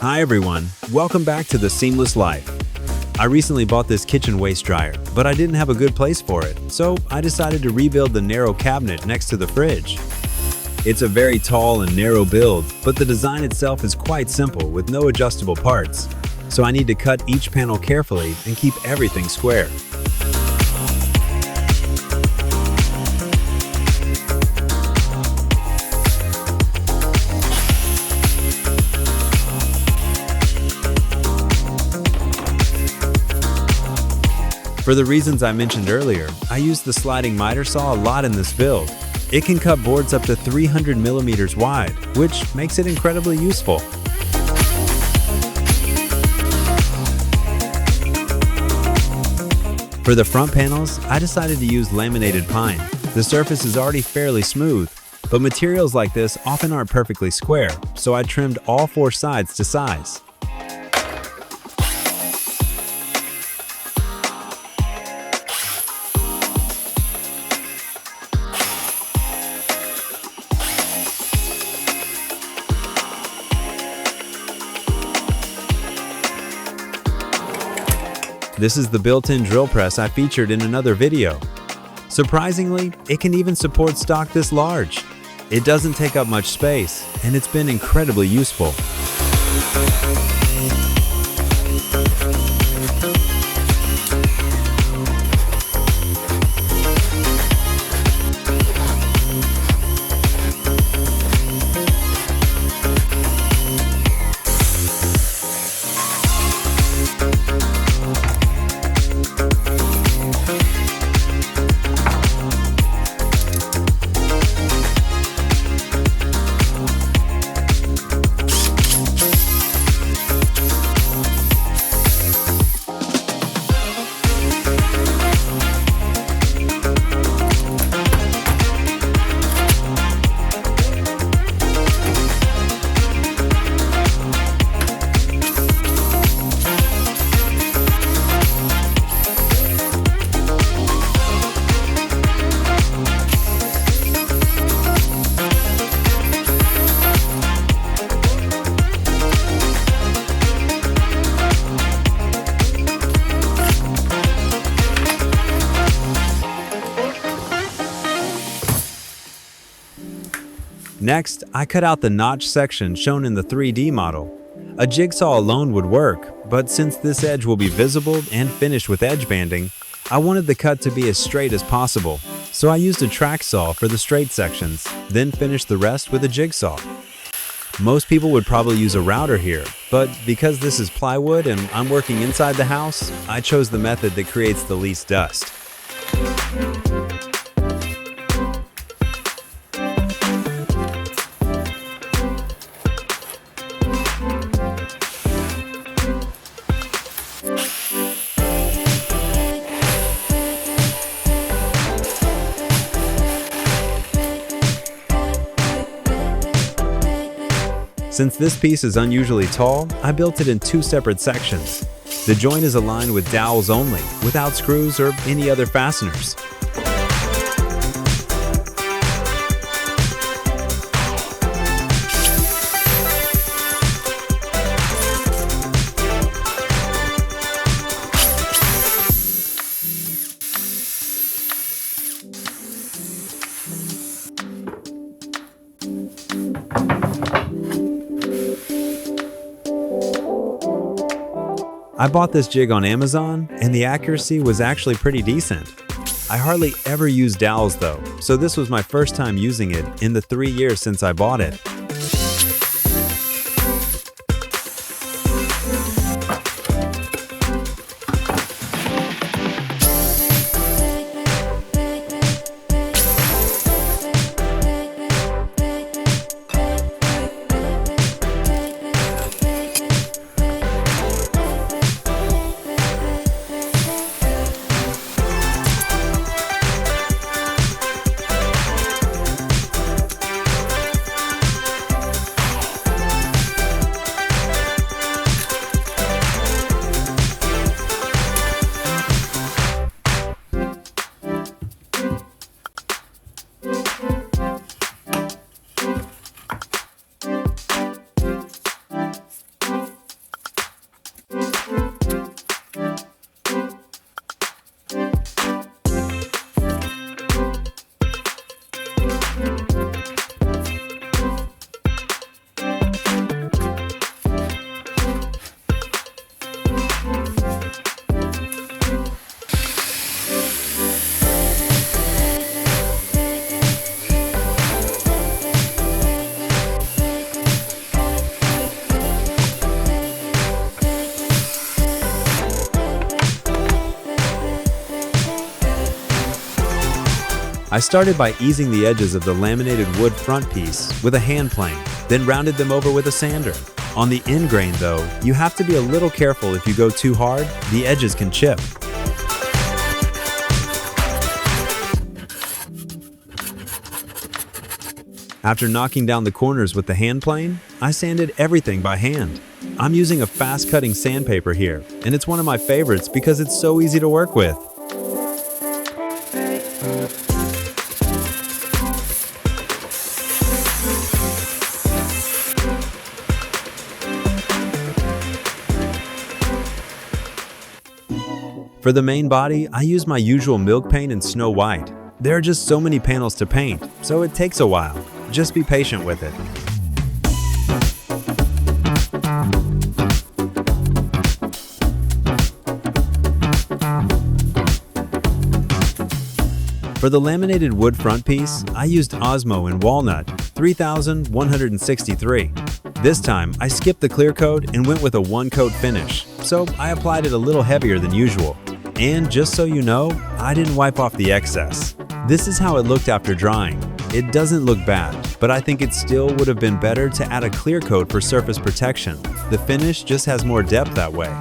Hi everyone, welcome back to The Seamless Life. I recently bought this kitchen waste dryer, but I didn't have a good place for it, so I decided to rebuild the narrow cabinet next to the fridge. It's a very tall and narrow build, but the design itself is quite simple with no adjustable parts, so I need to cut each panel carefully and keep everything square. For the reasons I mentioned earlier, I use the sliding miter saw a lot in this build. It can cut boards up to 300 millimeters wide, which makes it incredibly useful. For the front panels, I decided to use laminated pine. The surface is already fairly smooth, but materials like this often aren't perfectly square, so I trimmed all four sides to size. This is the built-in drill press I featured in another video. Surprisingly, it can even support stock this large. It doesn't take up much space, and it's been incredibly useful. Next, I cut out the notch section shown in the 3D model. A jigsaw alone would work, but since this edge will be visible and finished with edge banding, I wanted the cut to be as straight as possible, so I used a track saw for the straight sections, then finished the rest with a jigsaw. Most people would probably use a router here, but because this is plywood and I'm working inside the house, I chose the method that creates the least dust. Since this piece is unusually tall, I built it in two separate sections. The joint is aligned with dowels only, without screws or any other fasteners. I bought this jig on Amazon, and the accuracy was actually pretty decent. I hardly ever use dowels though, so this was my first time using it in the 3 years since I bought it. I started by easing the edges of the laminated wood front piece with a hand plane, then rounded them over with a sander. On the end grain though, you have to be a little careful. If you go too hard, the edges can chip. After knocking down the corners with the hand plane, I sanded everything by hand. I'm using a fast-cutting sandpaper here, and it's one of my favorites because it's so easy to work with. For the main body, I use my usual milk paint and Snow White. There are just so many panels to paint, so it takes a while. Just be patient with it. For the laminated wood front piece, I used Osmo in Walnut 3163. This time, I skipped the clear coat and went with a one-coat finish, so I applied it a little heavier than usual. And just so you know, I didn't wipe off the excess. This is how it looked after drying. It doesn't look bad, but I think it still would have been better to add a clear coat for surface protection. The finish just has more depth that way.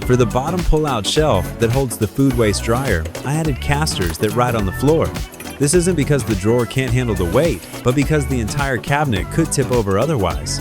For the bottom pull-out shelf that holds the food waste dryer, I added casters that ride on the floor. This isn't because the drawer can't handle the weight, but because the entire cabinet could tip over otherwise.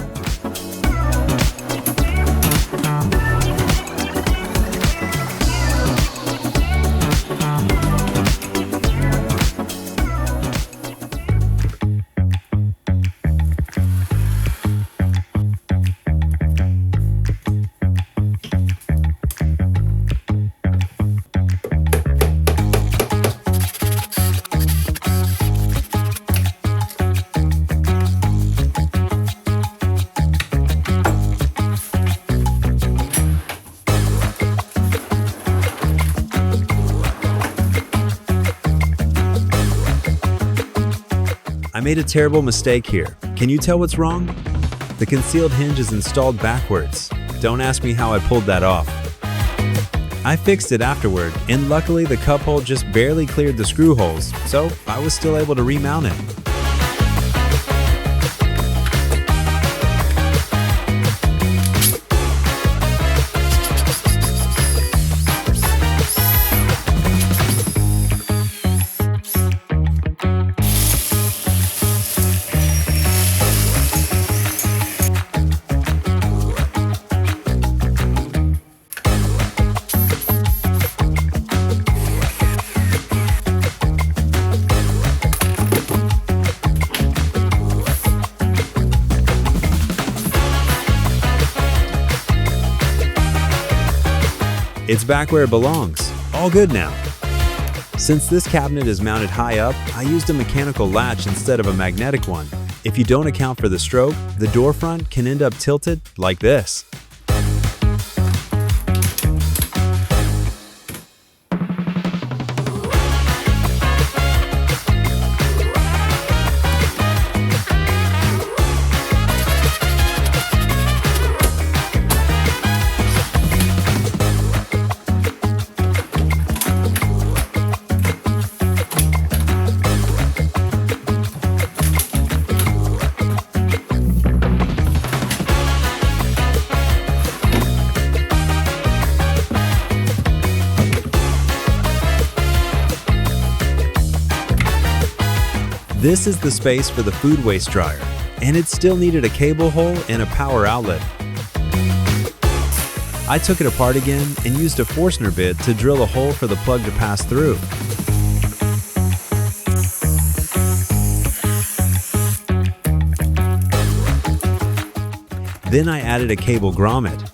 I made a terrible mistake here. Can you tell what's wrong? The concealed hinge is installed backwards. Don't ask me how I pulled that off. I fixed it afterward, and luckily the cup hole just barely cleared the screw holes, so I was still able to remount it. It's back where it belongs. All good now. Since this cabinet is mounted high up, I used a mechanical latch instead of a magnetic one. If you don't account for the stroke, the door front can end up tilted like this. This is the space for the food waste dryer, and it still needed a cable hole and a power outlet. I took it apart again and used a Forstner bit to drill a hole for the plug to pass through. Then I added a cable grommet.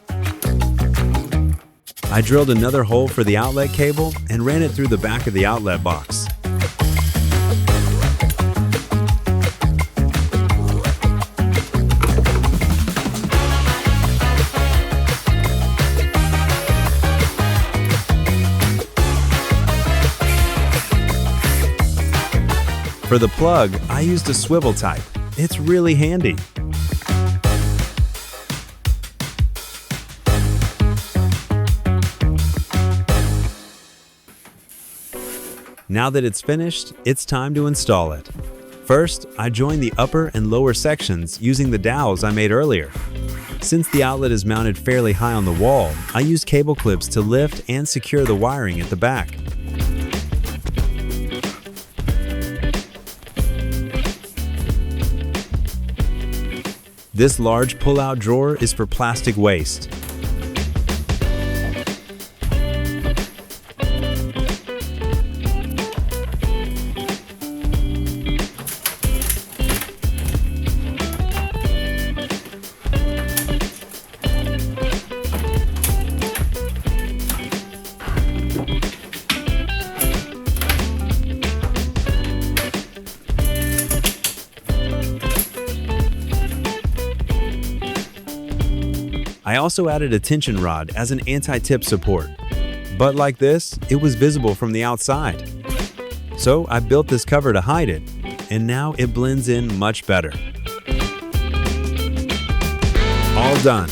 I drilled another hole for the outlet cable and ran it through the back of the outlet box. For the plug, I used a swivel type. It's really handy. Now that it's finished, it's time to install it. First, I join the upper and lower sections using the dowels I made earlier. Since the outlet is mounted fairly high on the wall, I use cable clips to lift and secure the wiring at the back. This large pull-out drawer is for plastic waste. I also added a tension rod as an anti-tip support. But like this, it was visible from the outside. So I built this cover to hide it, and now it blends in much better. All done.